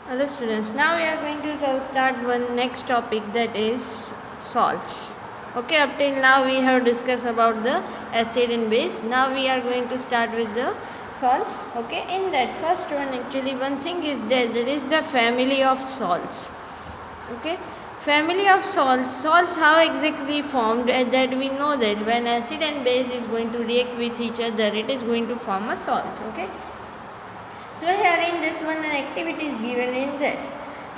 Hello students, now we are going to start one next topic, that is salts. Okay, up till now we have discussed about the acid and base. Now we are going to start with the salts. Okay, in that first one actually one thing is there is the family of salts. Okay, family of salts how exactly formed, that we know that when acid and base is going to react with each other, it is going to form a salt. Okay, so here in this one an activity is given, in that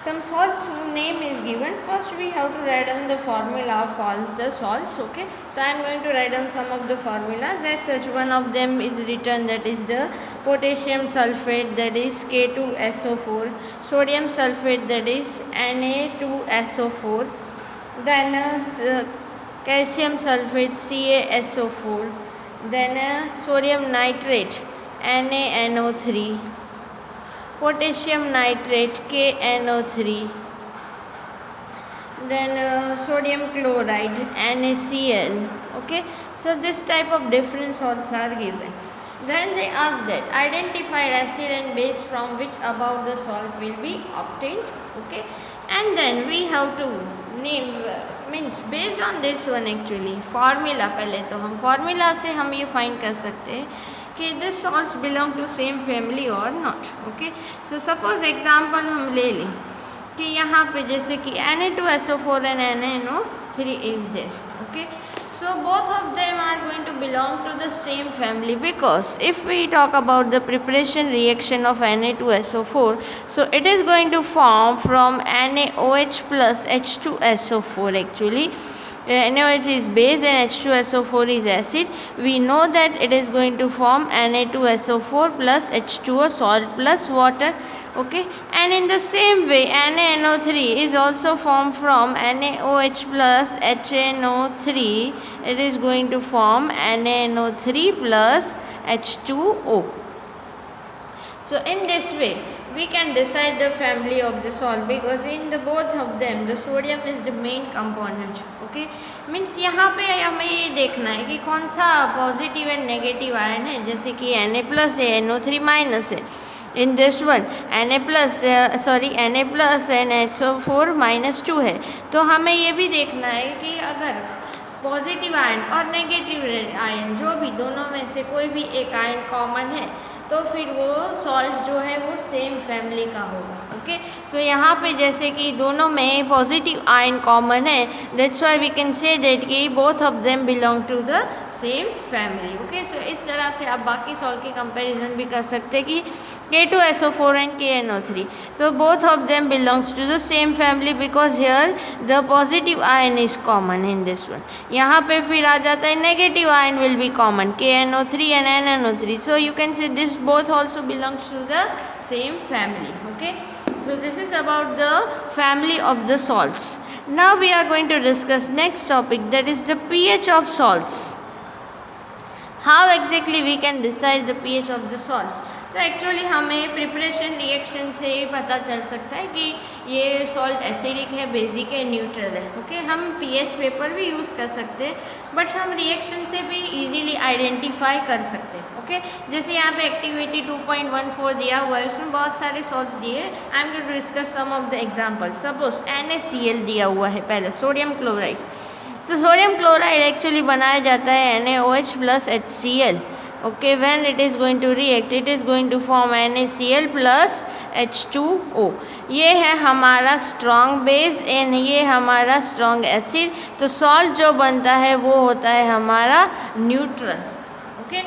some salts name is given. First we have to write down the formula of all the salts. Okay, so I am going to write down some of the formulas. As such, one of them is written, that is the potassium sulfate, that is K2SO4, sodium sulfate, that is Na2SO4, then calcium sulfate, CaSO4, then sodium nitrate, NaNO3, potassium nitrate, KNO3, then sodium chloride, NaCl. Okay, so this type of different salts are given. Then they ask that identify acid and base from which above the salt will be obtained. Okay, and then we have to name, means based on this one actually formula, पहले तो हम formula से हम ये find कर सकते हैं कि this salts belong to same family और not. Okay, so suppose example हम ले लें कि यहाँ पे जैसे कि Na2SO4 and NaNO3 is there. Okay, so both of them are going to belong to the same family, because if we talk about the preparation reaction of Na2SO4, so it is going to form from NaOH plus H2SO4 actually. NaOH is base and H2SO4 is acid. We know that it is going to form Na2SO4 plus H2O, salt plus water. Okay, and in the same way NaNO3 is also formed from NaOH plus HNO3. It is going to form NaNO3 plus H2O. So in this way we can decide the family of the salt, because in the both of them the sodium is the main component. Okay, means यहाँ पे हमें ये देखना है कि कौन सा positive and negative ion है. जैसे कि Na प्लस है, NO3 माइनस है. इन this one Na plus and HO4 -2 है. तो हमें ये भी देखना है कि अगर पॉजिटिव आयन और नेगेटिव आयन जो भी दोनों में से कोई भी एक आयन कॉमन है, तो फिर वो सॉल्ट जो है वो सेम फैमिली का होगा. ओके, सो यहाँ पे जैसे कि दोनों में पॉजिटिव आयन कॉमन है, that's why we can say that कि both of them belong to the same family. Okay, so इस तरह से आप बाकी सॉल्ट की कंपैरिजन भी कर सकते हैं कि K2SO4 एंड KNO3, तो both of them belongs to the same family, because here the positive ion is common in this one. यहाँ पे फिर आ जाता है negative ion will be common, KNO3 and NNO3. So you can say this both also belongs to the same family. Okay, so this is about the family of the salts. Now we are going to discuss next topic, that is the pH of salts. How exactly we can decide the pH of the salts? तो actually हमें preparation reaction से ही पता चल सकता है कि ये salt acidic है, बेसिक है, न्यूट्रल है. ओके, हम पीएच पेपर भी यूज़ कर सकते हैं, बट हम रिएक्शन से भी इजीली आइडेंटिफाई कर सकते हैं. ओके, जैसे यहाँ पे एक्टिविटी 2.14 दिया हुआ है, उसमें बहुत सारे सॉल्ट्स दिए. I am going to discuss some of the example. Suppose NaCl दिया हुआ है पहले, sodium chloride. So sodium chloride actually बनाया जाता है NaOH plus HCl. Okay, when it is going to react, it is going to form NaCl plus H2O. ये है हमारा स्ट्रॉन्ग बेस एंड ये हमारा स्ट्रॉन्ग एसिड. तो सॉल्ट जो बनता है वो होता है हमारा न्यूट्रल. ओके,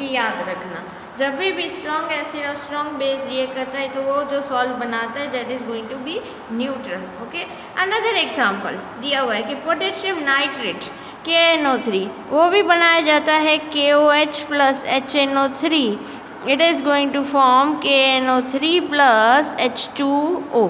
ये याद रखना, जब भी स्ट्रॉन्ग एसिड और स्ट्रॉन्ग बेस रिएक्ट करता है तो वो जो सॉल्ट बनाता है that is going to be neutral. Okay, another example दिया हुआ है कि पोटेशियम नाइट्रेट KNO3, वो भी बनाया जाता है KOH plus HNO3. It is going to form KNO3 plus H2O.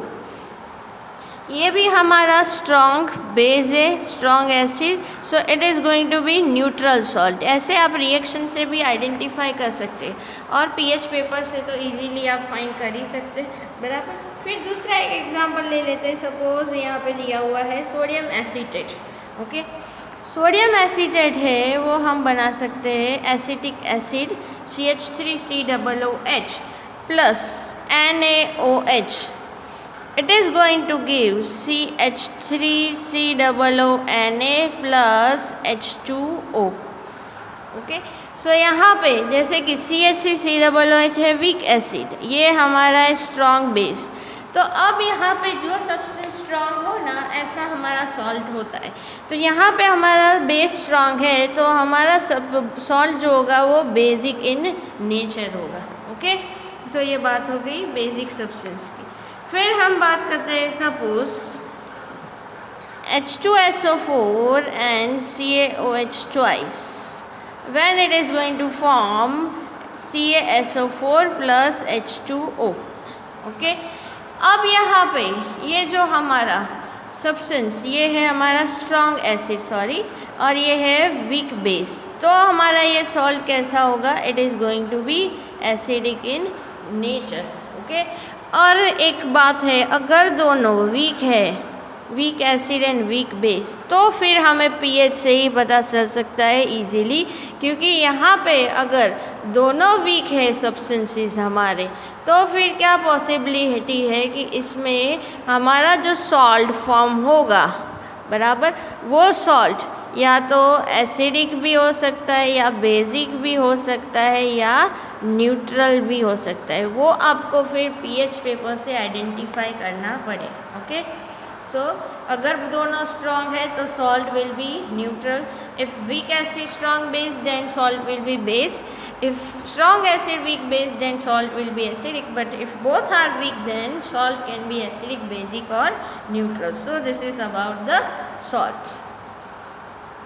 ये भी हमारा स्ट्रॉन्ग बेस है, strong acid. So it is going to be neutral salt. ऐसे आप रिएक्शन से भी आइडेंटिफाई कर सकते हैं, और पीएच पेपर से तो इजीली आप फाइंड कर ही सकते हैं. बराबर. फिर दूसरा एक एग्जांपल ले लेते हैं. सपोज यहाँ पे दिया हुआ है sodium acetate. Okay, sodium acetate है वो हम बना सकते हैं acetic acid CH3COOH plus NaOH it is going to give CH3COONA plus H2O. Okay, so यहाँ पे जैसे कि CH3COOH है वीक एसिड, ये हमारा है स्ट्रॉन्ग बेस। तो अब यहाँ पे जो सबसे स्ट्रॉन्ग हो ना, ऐसा हमारा सॉल्ट होता है। तो यहाँ पे हमारा बेस स्ट्रॉन्ग है, तो हमारा सब सॉल्ट जो होगा वो बेसिक इन नेचर होगा। ओके, तो ये बात हो गई बेसिक सब्सटेंस की। फिर हम बात करते हैं, suppose H2SO4 and CaOH twice, when it is going to form CaSO4 plus H2O। Okay, अब यहाँ पे ये जो हमारा सब्सटेंस, ये है हमारा स्ट्रॉन्ग एसिड सॉरी, और ये है वीक बेस। तो हमारा ये सॉल्ट कैसा होगा, it is going to be acidic in nature. Okay, और एक बात है, अगर दोनों वीक है, weak acid and weak base, तो फिर हमें पीएच से ही पता चल सकता है इजीली, क्योंकि यहाँ पे अगर दोनों वीक है सब्सटेंसेस हमारे, तो फिर क्या पॉसिबिलिटी है कि इसमें हमारा जो सॉल्ट फॉर्म होगा बराबर, वो सॉल्ट या तो एसिडिक भी हो सकता है, या बेसिक भी हो सकता है, या न्यूट्रल भी हो सकता है। वो आपको फिर पीएच पेपर से आइडेंटिफाई करना पड़े। ओके, सो अगर दोनों स्ट्रॉन्ग है तो salt will be neutral. If weak acid strong base, then salt will be base. If strong acid weak base, then salt will be acidic, but if both are weak, then salt can be acidic, basic or neutral. So this is about the salts.